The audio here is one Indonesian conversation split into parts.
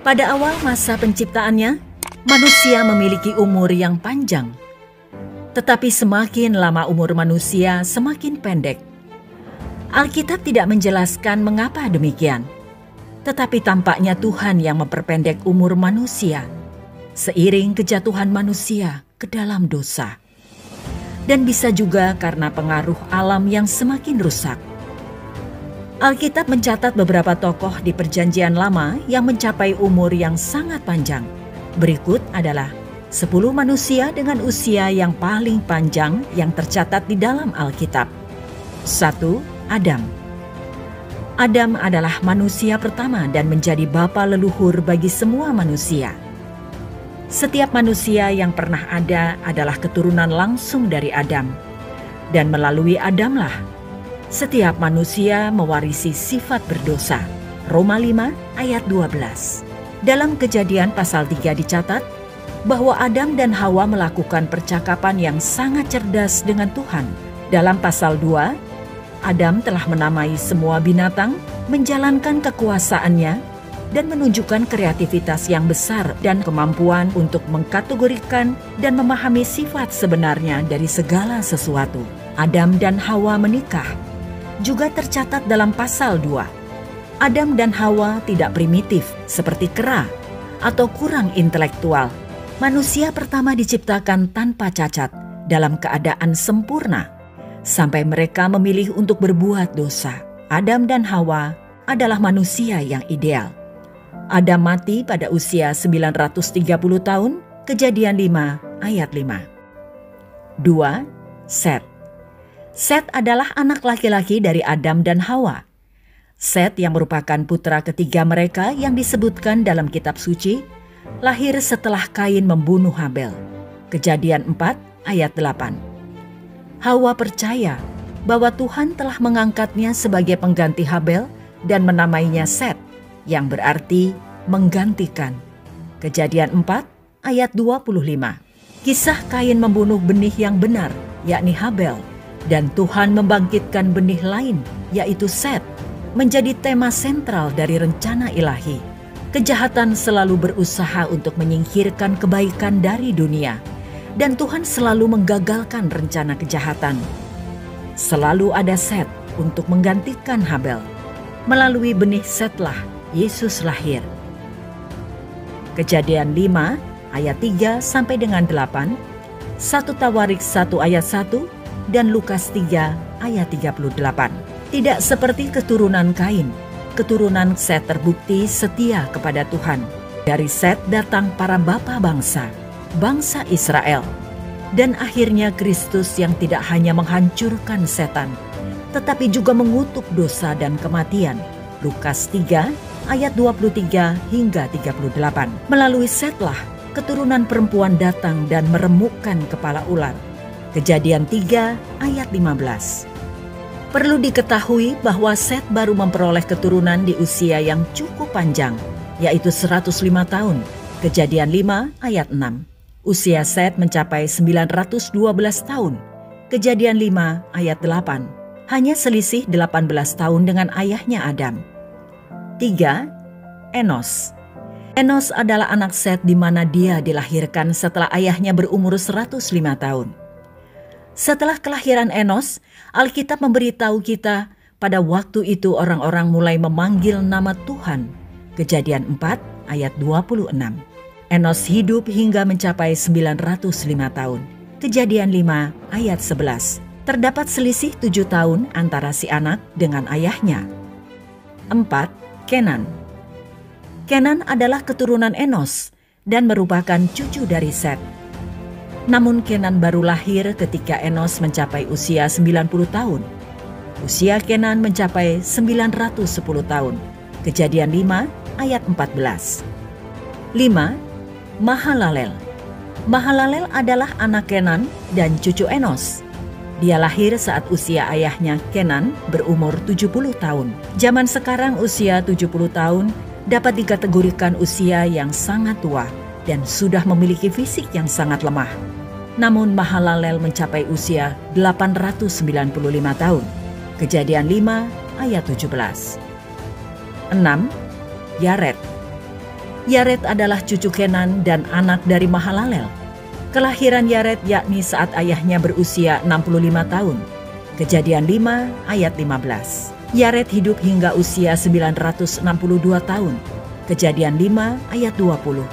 Pada awal masa penciptaannya, manusia memiliki umur yang panjang. Tetapi semakin lama umur manusia, semakin pendek. Alkitab tidak menjelaskan mengapa demikian. Tetapi tampaknya Tuhan yang memperpendek umur manusia seiring kejatuhan manusia ke dalam dosa. Dan bisa juga karena pengaruh alam yang semakin rusak. Alkitab mencatat beberapa tokoh di Perjanjian Lama yang mencapai umur yang sangat panjang. Berikut adalah 10 manusia dengan usia yang paling panjang yang tercatat di dalam Alkitab. 1. Adam. Adam adalah manusia pertama dan menjadi bapa leluhur bagi semua manusia. Setiap manusia yang pernah ada adalah keturunan langsung dari Adam. Dan melalui Adamlah setiap manusia mewarisi sifat berdosa. Roma 5 ayat 12. Dalam Kejadian pasal 3 dicatat bahwa Adam dan Hawa melakukan percakapan yang sangat cerdas dengan Tuhan. Dalam pasal 2, Adam telah menamai semua binatang, menjalankan kekuasaannya, dan menunjukkan kreativitas yang besar dan kemampuan untuk mengkategorikan dan memahami sifat sebenarnya dari segala sesuatu. Adam dan Hawa menikah. Juga tercatat dalam pasal 2. Adam dan Hawa tidak primitif seperti kera atau kurang intelektual. Manusia pertama diciptakan tanpa cacat dalam keadaan sempurna sampai mereka memilih untuk berbuat dosa. Adam dan Hawa adalah manusia yang ideal. Adam mati pada usia 930 tahun, Kejadian 5 ayat 5. 2. Set. Set adalah anak laki-laki dari Adam dan Hawa. Set yang merupakan putra ketiga mereka yang disebutkan dalam kitab suci, lahir setelah Kain membunuh Habel. Kejadian 4 ayat 8. Hawa percaya bahwa Tuhan telah mengangkatnya sebagai pengganti Habel dan menamainya Set, yang berarti menggantikan. Kejadian 4 ayat 25. Kisah Kain membunuh benih yang benar, yakni Habel, dan Tuhan membangkitkan benih lain, yaitu Set, menjadi tema sentral dari rencana ilahi. Kejahatan selalu berusaha untuk menyingkirkan kebaikan dari dunia, dan Tuhan selalu menggagalkan rencana kejahatan. Selalu ada Set untuk menggantikan Habel. Melalui benih Setlah Yesus lahir. Kejadian 5 ayat 3 sampai dengan 8, 1 Tawarik 1 ayat 1, dan Lukas 3 ayat 38. Tidak seperti keturunan Kain, keturunan Set terbukti setia kepada Tuhan. Dari Set datang para bapa bangsa, bangsa Israel. Dan akhirnya Kristus yang tidak hanya menghancurkan setan, tetapi juga mengutuk dosa dan kematian. Lukas 3 ayat 23 hingga 38. Melalui Setlah keturunan perempuan datang dan meremukkan kepala ular. Kejadian 3 ayat 15. Perlu diketahui bahwa Set baru memperoleh keturunan di usia yang cukup panjang, yaitu 105 tahun. Kejadian 5 ayat 6. Usia Set mencapai 912 tahun. Kejadian 5 ayat 8. Hanya selisih 18 tahun dengan ayahnya Adam. 3. Enos. Enos adalah anak Set di mana dia dilahirkan setelah ayahnya berumur 105 tahun. Setelah kelahiran Enos, Alkitab memberitahu kita pada waktu itu orang-orang mulai memanggil nama Tuhan. Kejadian 4 ayat 26. Enos hidup hingga mencapai 905 tahun. Kejadian 5 ayat 11. Terdapat selisih 7 tahun antara si anak dengan ayahnya. 4. Kenan. Kenan adalah keturunan Enos dan merupakan cucu dari Set. Namun Kenan baru lahir ketika Enos mencapai usia 90 tahun. Usia Kenan mencapai 910 tahun. Kejadian 5 ayat 14. 5. Mahalalel. Mahalalel adalah anak Kenan dan cucu Enos. Dia lahir saat usia ayahnya Kenan berumur 70 tahun. Zaman sekarang usia 70 tahun dapat dikategorikan usia yang sangat tua dan sudah memiliki fisik yang sangat lemah. Namun Mahalalel mencapai usia 895 tahun. Kejadian 5 ayat 17. 6. Yared. Yared adalah cucu Kenan dan anak dari Mahalalel. Kelahiran Yared yakni saat ayahnya berusia 65 tahun. Kejadian 5 ayat 15. Yared hidup hingga usia 962 tahun. Kejadian 5 ayat 20.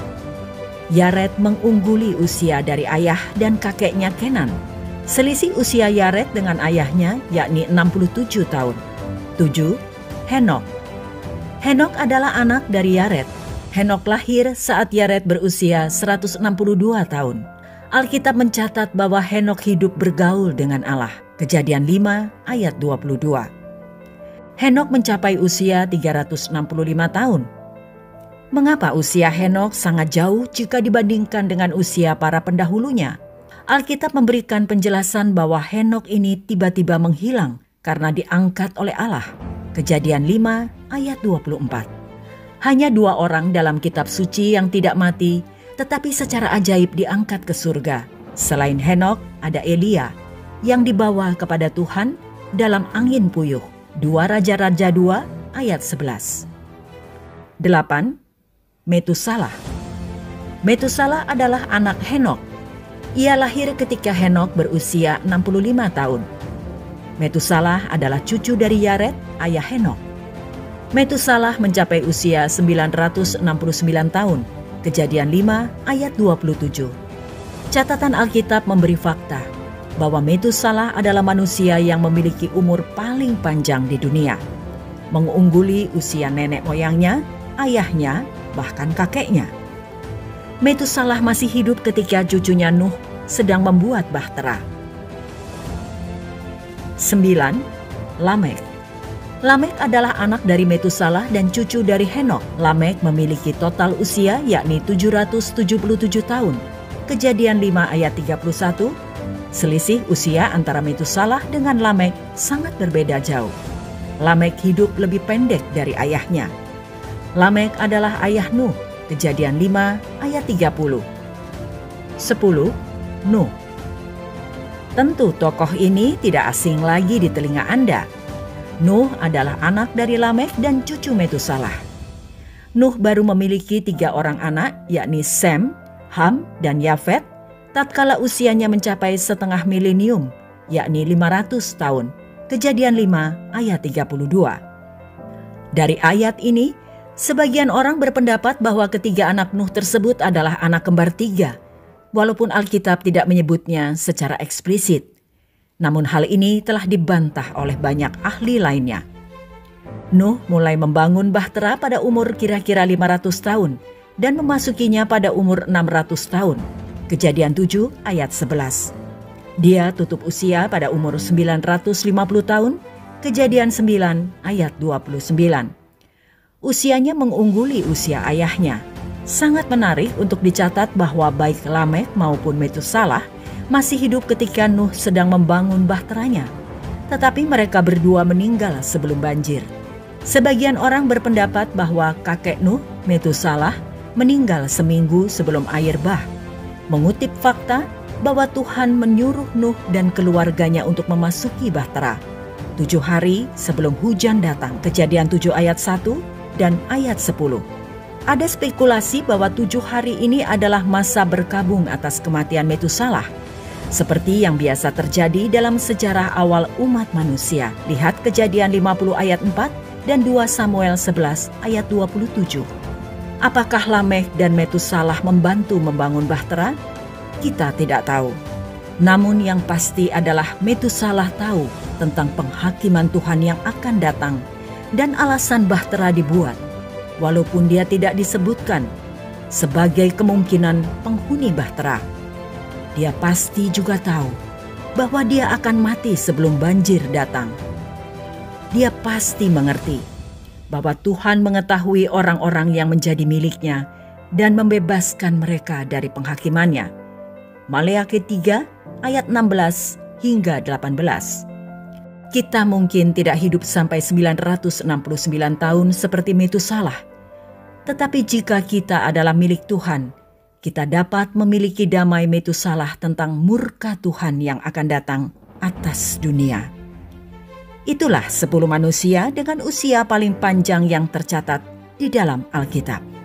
Yared mengungguli usia dari ayah dan kakeknya Kenan. Selisih usia Yared dengan ayahnya yakni 67 tahun. 7. Henok. Henok adalah anak dari Yared. Henok lahir saat Yared berusia 162 tahun. Alkitab mencatat bahwa Henok hidup bergaul dengan Allah. Kejadian 5 ayat 22. Henok mencapai usia 365 tahun. Mengapa usia Henok sangat jauh jika dibandingkan dengan usia para pendahulunya? Alkitab memberikan penjelasan bahwa Henok ini tiba-tiba menghilang karena diangkat oleh Allah. Kejadian 5 ayat 24. Hanya 2 orang dalam kitab suci yang tidak mati, tetapi secara ajaib diangkat ke surga. Selain Henok, ada Elia yang dibawa kepada Tuhan dalam angin puyuh. 2 Raja-Raja 2 ayat 11. 8. Metusalah. Metusalah adalah anak Henok. Ia lahir ketika Henok berusia 65 tahun. Metusalah adalah cucu dari Yared, ayah Henok. Metusalah mencapai usia 969 tahun. Kejadian 5 ayat 27. Catatan Alkitab memberi fakta bahwa Metusalah adalah manusia yang memiliki umur paling panjang di dunia, mengungguli usia nenek moyangnya, ayahnya, bahkan kakeknya. Metusalah masih hidup ketika cucunya Nuh sedang membuat bahtera. 9. Lamek. Lamek adalah anak dari Metusalah dan cucu dari Henok. Lamek memiliki total usia yakni 777 tahun. Kejadian 5 ayat 31. Selisih usia antara Metusalah dengan Lamek sangat berbeda jauh. Lamek hidup lebih pendek dari ayahnya. Lamek adalah ayah Nuh. Kejadian 5 ayat 30. 10. Nuh. Tentu tokoh ini tidak asing lagi di telinga Anda. Nuh adalah anak dari Lamek dan cucu Metusalah. Nuh baru memiliki 3 orang anak, yakni Sem, Ham, dan Yafet, tatkala usianya mencapai setengah milenium, yakni 500 tahun. Kejadian 5 ayat 32. Dari ayat ini, sebagian orang berpendapat bahwa ketiga anak Nuh tersebut adalah anak kembar 3, walaupun Alkitab tidak menyebutnya secara eksplisit. Namun hal ini telah dibantah oleh banyak ahli lainnya. Nuh mulai membangun bahtera pada umur kira-kira 500 tahun dan memasukinya pada umur 600 tahun. Kejadian 7 ayat 11. Dia tutup usia pada umur 950 tahun. Kejadian 9 ayat 29. Usianya mengungguli usia ayahnya. Sangat menarik untuk dicatat bahwa baik Lamek maupun Metusalah masih hidup ketika Nuh sedang membangun bahteranya. Tetapi mereka berdua meninggal sebelum banjir. Sebagian orang berpendapat bahwa kakek Nuh, Metusalah, meninggal seminggu sebelum air bah. Mengutip fakta bahwa Tuhan menyuruh Nuh dan keluarganya untuk memasuki bahtera 7 hari sebelum hujan datang. Kejadian 7 ayat 1 dan ayat 10. Ada spekulasi bahwa 7 hari ini adalah masa berkabung atas kematian Metusalah, seperti yang biasa terjadi dalam sejarah awal umat manusia. Lihat Kejadian 50 ayat 4 dan 2 Samuel 11 ayat 27. Apakah Lamek dan Metusalah membantu membangun bahtera? Kita tidak tahu. Namun yang pasti adalah Metusalah tahu tentang penghakiman Tuhan yang akan datang dan alasan bahtera dibuat, walaupun dia tidak disebutkan sebagai kemungkinan penghuni bahtera. Dia pasti juga tahu bahwa dia akan mati sebelum banjir datang. Dia pasti mengerti bahwa Tuhan mengetahui orang-orang yang menjadi miliknya dan membebaskan mereka dari penghakimannya. Maleakhi 3 ayat 16 hingga 18. Kita mungkin tidak hidup sampai 969 tahun seperti Metusalah. Tetapi jika kita adalah milik Tuhan, kita dapat memiliki damai Metusalah tentang murka Tuhan yang akan datang atas dunia. Itulah 10 manusia dengan usia paling panjang yang tercatat di dalam Alkitab.